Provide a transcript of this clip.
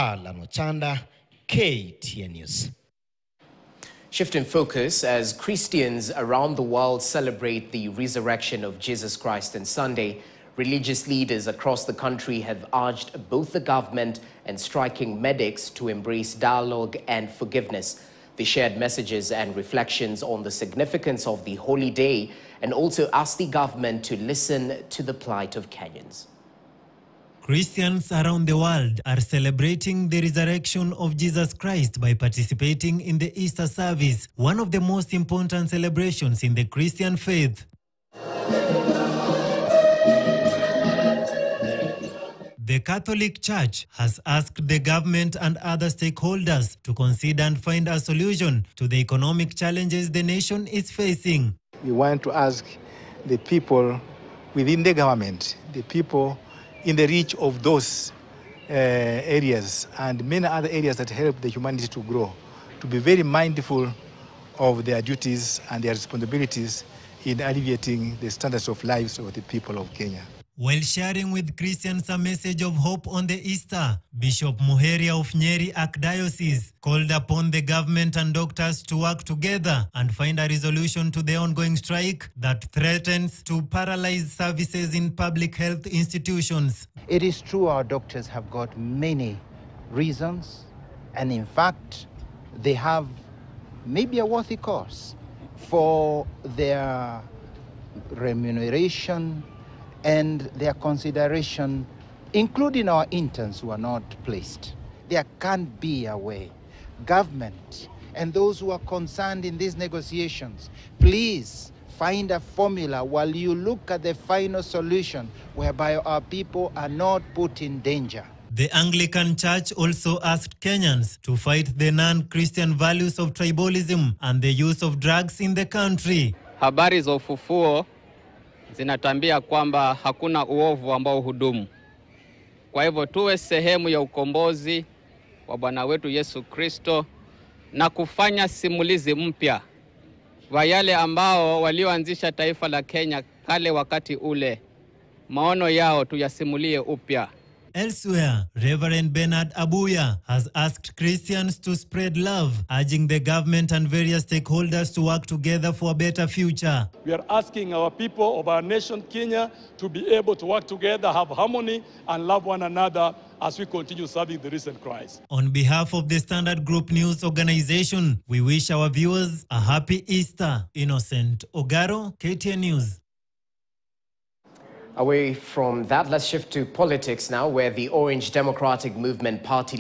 Alan Wachanda, KTN News. Shifting focus, as Christians around the world celebrate the resurrection of Jesus Christ on Sunday, religious leaders across the country have urged both the government and striking medics to embrace dialogue and forgiveness. They shared messages and reflections on the significance of the holy day and also asked the government to listen to the plight of Kenyans. Christians around the world are celebrating the resurrection of Jesus Christ by participating in the Easter service, one of the most important celebrations in the Christian faith. The Catholic Church has asked the government and other stakeholders to consider and find a solution to the economic challenges the nation is facing. We want to ask the people within the government, the people in the reach of those areas and many other areas that help the humanity to grow, to be very mindful of their duties and their responsibilities in alleviating the standards of lives of the people of Kenya. While sharing with Christians a message of hope on the Easter, Bishop Muheria of Nyeri Archdiocese called upon the government and doctors to work together and find a resolution to the ongoing strike that threatens to paralyze services in public health institutions. It is true our doctors have got many reasons, and in fact, they have maybe a worthy cause for their remuneration and their consideration, including our interns who are not placed. There can't be a way. Government and those who are concerned in these negotiations, please find a formula while you look at the final solution whereby our people are not put in danger. The Anglican Church also asked Kenyans to fight the non-Christian values of tribalism and the use of drugs in the country. Habari za ufufuo zinatambia kwamba hakuna uovu ambao hudumu. Kwa hivyo tuwe sehemu ya ukombozi wa Bwana wetu Yesu Kristo na kufanya simulizi mpya wa yale ambao walioanzisha taifa la Kenya kale wakati ule. Maono yao tuyasimulie upya. Elsewhere, Reverend Bernard Abuya has asked Christians to spread love, urging the government and various stakeholders to work together for a better future. We are asking our people of our nation, Kenya, to be able to work together, have harmony, and love one another as we continue serving the risen Christ. On behalf of the Standard Group News Organization, we wish our viewers a happy Easter. Innocent Ogaro, KTN News. Away from that, let's shift to politics now, where the Orange Democratic Movement Party